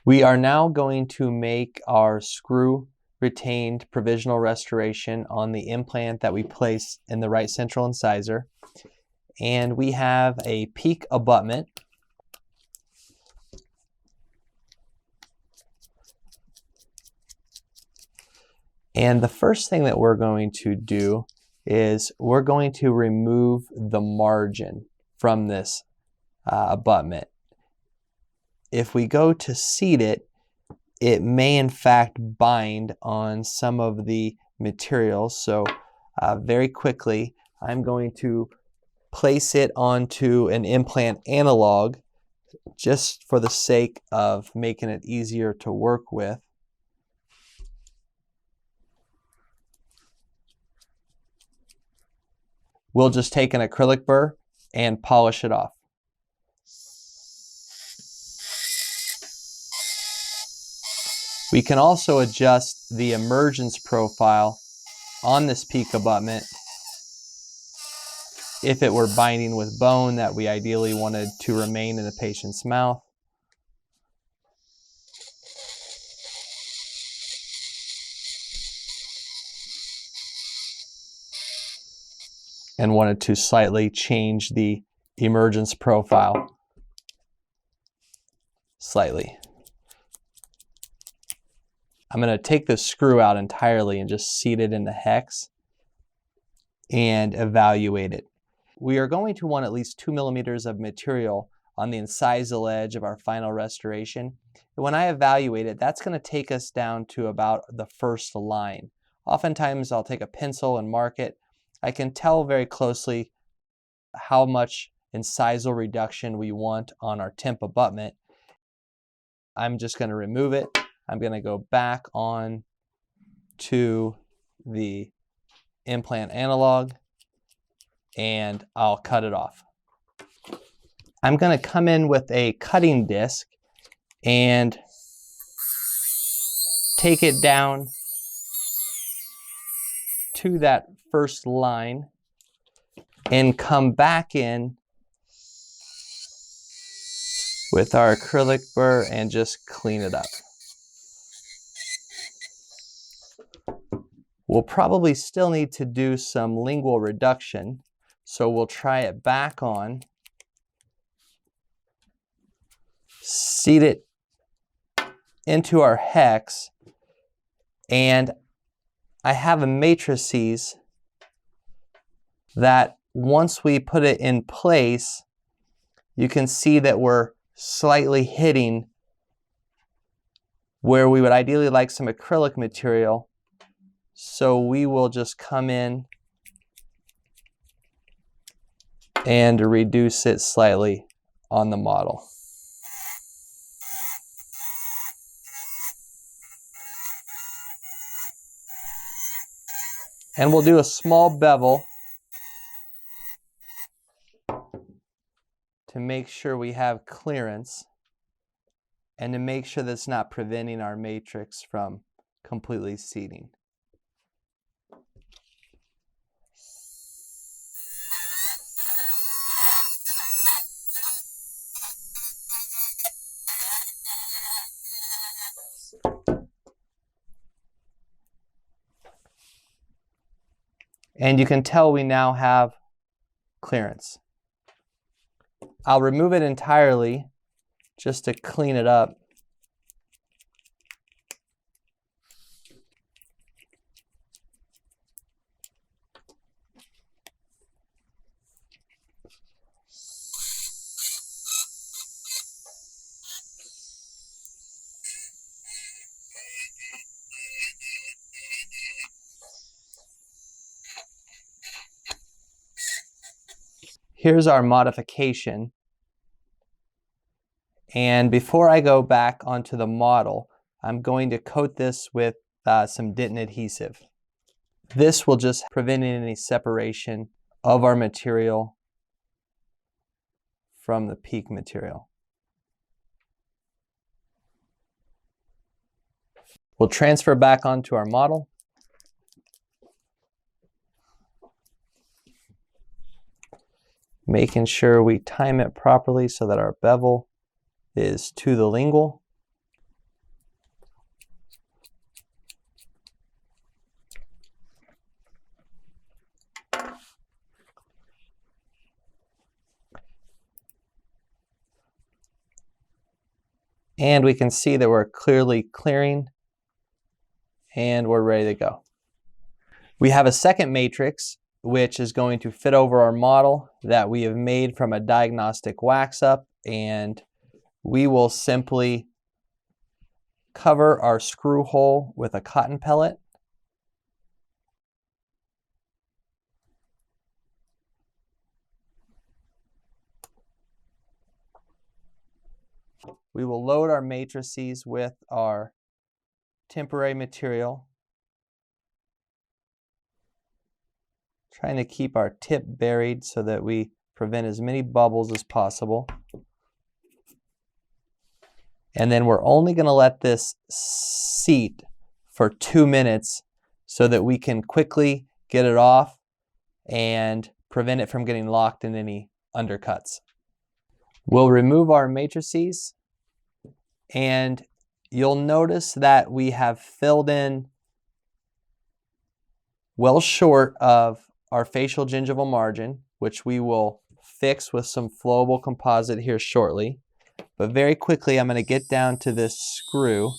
We are now going to make our screw retained provisional restoration on the implant that we place in the right central incisor. And we have a PEEK abutment. And the first thing that we're going to do is we're going to remove the margin from this abutment. If we go to seat it, it may in fact bind on some of the materials. So very quickly, I'm going to place it onto an implant analog just for the sake of making it easier to work with. We'll just take an acrylic burr and polish it off. We can also adjust the emergence profile on this PEEK abutment if it were binding with bone that we ideally wanted to remain in the patient's mouth. And wanted to slightly change the emergence profile slightly. I'm going to take the screw out entirely and just seat it in the hex and evaluate it. We are going to want at least 2 millimeters of material on the incisal edge of our final restoration. And when I evaluate it, that's going to take us down to about the first line. Oftentimes I'll take a pencil and mark it. I can tell very closely how much incisal reduction we want on our temp abutment. I'm just going to remove it. I'm going to go back on to the implant analog and I'll cut it off. I'm going to come in with a cutting disc and take it down to that first line and come back in with our acrylic burr and just clean it up. We'll probably still need to do some lingual reduction, so we'll try it back on, seat it into our hex, and I have a matrices that once we put it in place, you can see that we're slightly hitting where we would ideally like some acrylic material. So we will just come in and reduce it slightly on the model. And we'll do a small bevel to make sure we have clearance and to make sure that's not preventing our matrix from completely seating. And you can tell we now have clearance. I'll remove it entirely just to clean it up. Here's our modification. And before I go back onto the model, I'm going to coat this with some dentin adhesive. This will just prevent any separation of our material from the PEEK material. We'll transfer back onto our model. Making sure we time it properly so that our bevel is to the lingual. And we can see that we're clearly clearing, and we're ready to go. We have a second matrix, which is going to fit over our model that we have made from a diagnostic wax up, and we will simply cover our screw hole with a cotton pellet. We will load our matrices with our temporary material, trying to keep our tip buried so that we prevent as many bubbles as possible. And then we're only going to let this seat for 2 minutes so that we can quickly get it off and prevent it from getting locked in any undercuts. We'll remove our matrices, and you'll notice that we have filled in well short of our facial gingival margin, which we will fix with some flowable composite here shortly. But very quickly, I'm going to get down to this screw.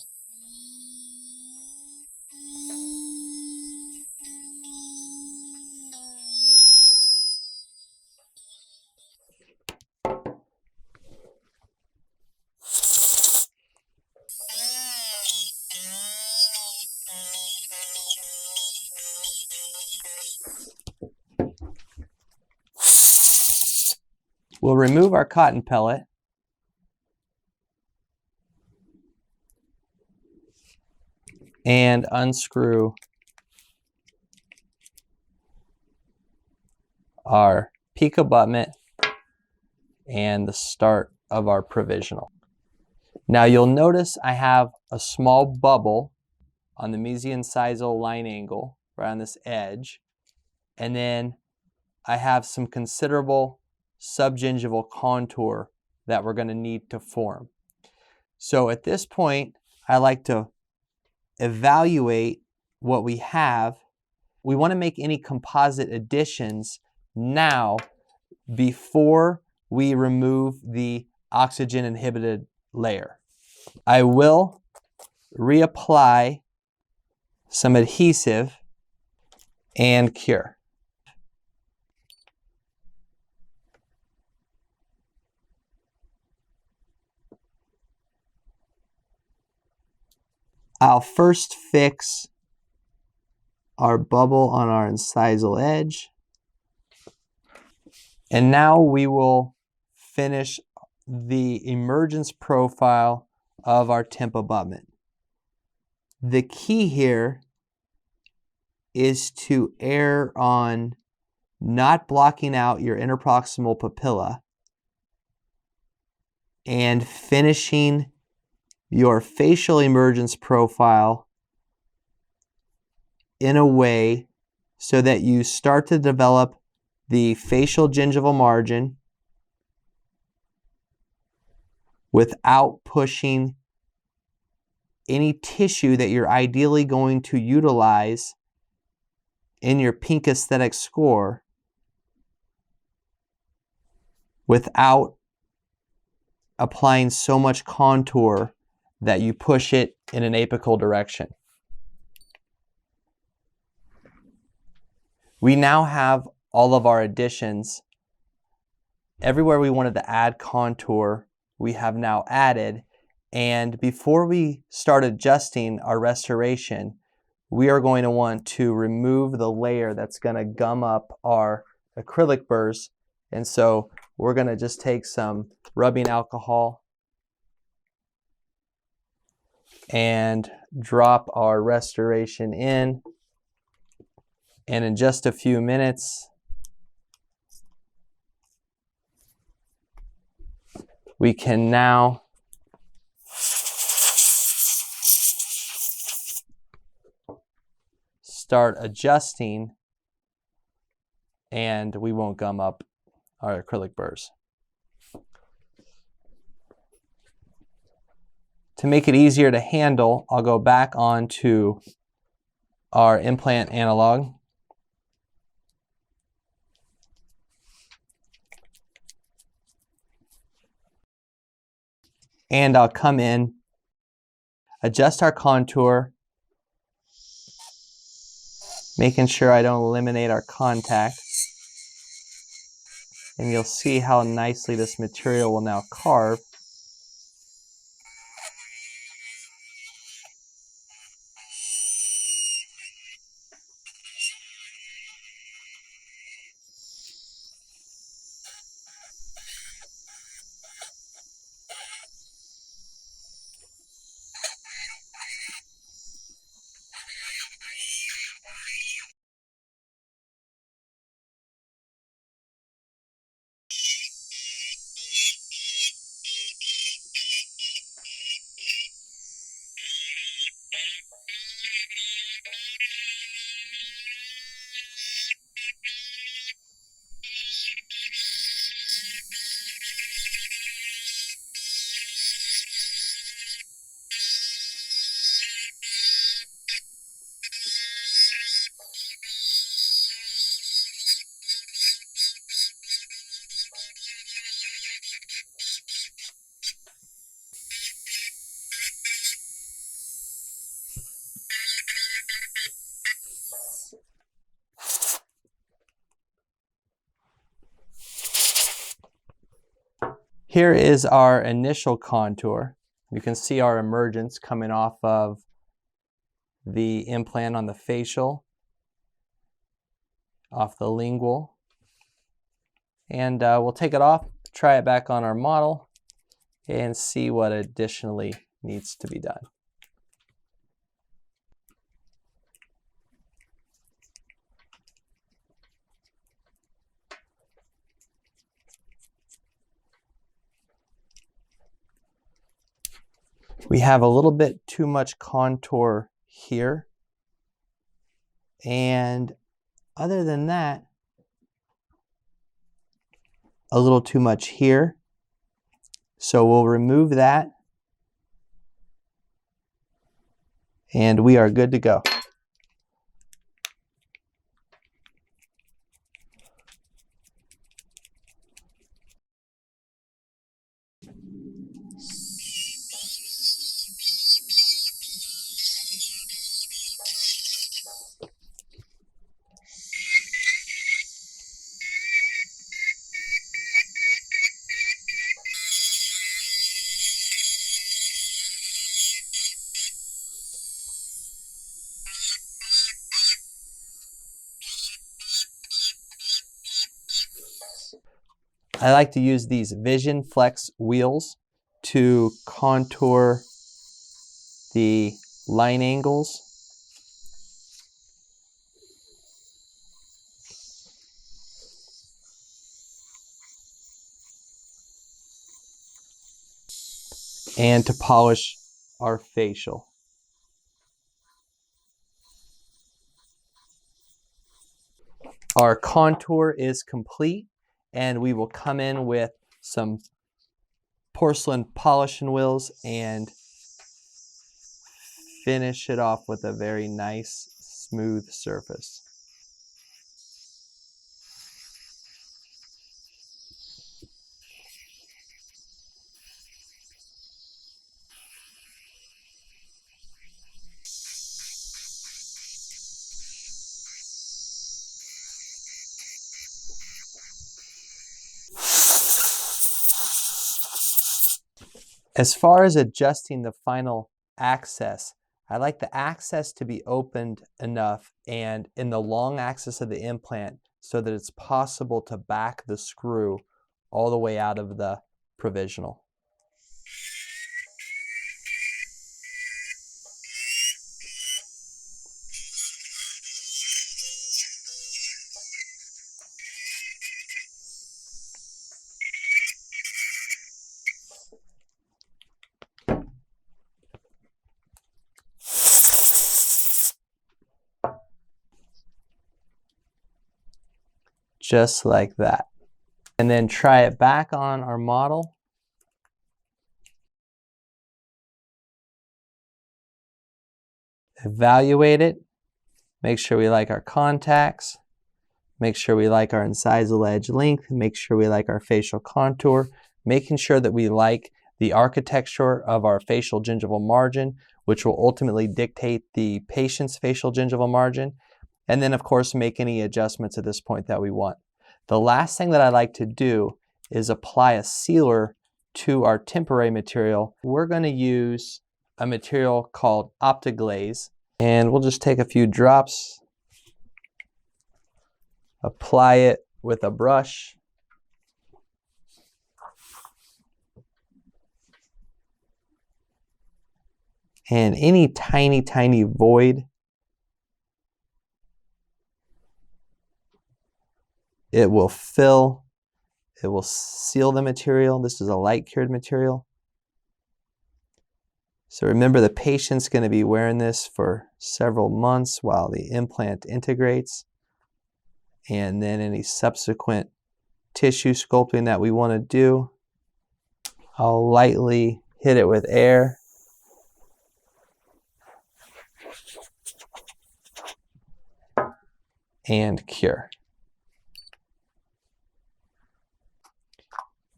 We'll remove our cotton pellet. And unscrew our peak abutment and the start of our provisional. Now you'll notice I have a small bubble on the mesioincisal line angle right on this edge, and then I have some considerable subgingival contour that we're going to need to form. So at this point, I like to evaluate what we have. We want to make any composite additions now before we remove the oxygen inhibited layer. I will reapply some adhesive and cure. I'll first fix our bubble on our incisal edge, and now we will finish the emergence profile of our temp abutment. The key here is to err on not blocking out your interproximal papilla and finishing your facial emergence profile in a way so that you start to develop the facial gingival margin without pushing any tissue that you're ideally going to utilize in your pink aesthetic score without applying so much contour that you push it in an apical direction. We now have all of our additions. Everywhere we wanted to add contour, we have now added. And before we start adjusting our restoration, we are going to want to remove the layer that's going to gum up our acrylic burrs. And so we're going to just take some rubbing alcohol and drop our restoration in. And in just a few minutes, we can now start adjusting, and we won't gum up our acrylic burrs. To make it easier to handle, I'll go back onto our implant analog. And I'll come in, adjust our contour, making sure I don't eliminate our contact. And you'll see how nicely this material will now carve. Here is our initial contour. You can see our emergence coming off of the implant on the facial, off the lingual. And we'll take it off, try it back on our model, and see what additionally needs to be done. We have a little bit too much contour here. And other than that, a little too much here. So we'll remove that. And we are good to go. I like to use these Vision Flex wheels to contour the line angles. And to polish our facial. Our contour is complete, and we will come in with some porcelain polishing wheels and finish it off with a very nice, smooth surface. As far as adjusting the final access, I like the access to be opened enough and in the long axis of the implant so that it's possible to back the screw all the way out of the provisional. Just like that. And then try it back on our model. Evaluate it. Make sure we like our contacts. Make sure we like our incisal edge length. Make sure we like our facial contour. Making sure that we like the architecture of our facial gingival margin, which will ultimately dictate the patient's facial gingival margin, and then of course make any adjustments at this point that we want. The last thing that I like to do is apply a sealer to our temporary material. We're going to use a material called Optiglaze, and we'll just take a few drops, apply it with a brush, and any tiny void, it will fill, it will seal the material. This is a light cured material. So remember, the patient's going to be wearing this for several months while the implant integrates, and then any subsequent tissue sculpting that we want to do, I'll lightly hit it with air. And cure.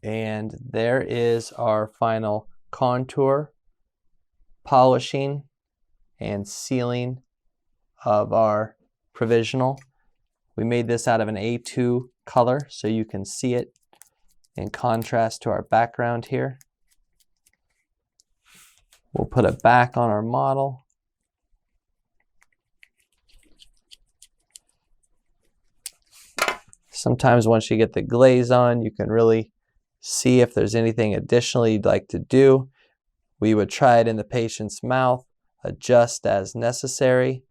And there is our final contour, polishing, and sealing of our provisional. We made this out of an A2 color so you can see it in contrast to our background here. We'll put it back on our model. Sometimes once you get the glaze on, you can really see if there's anything additional you'd like to do. We would try it in the patient's mouth, adjust as necessary.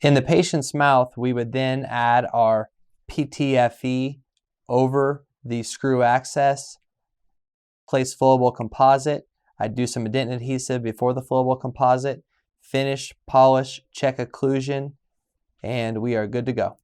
In the patient's mouth, we would then add our PTFE over the screw access, place flowable composite. I'd do some adentin adhesive before the flowable composite, finish, polish, check occlusion, and we are good to go.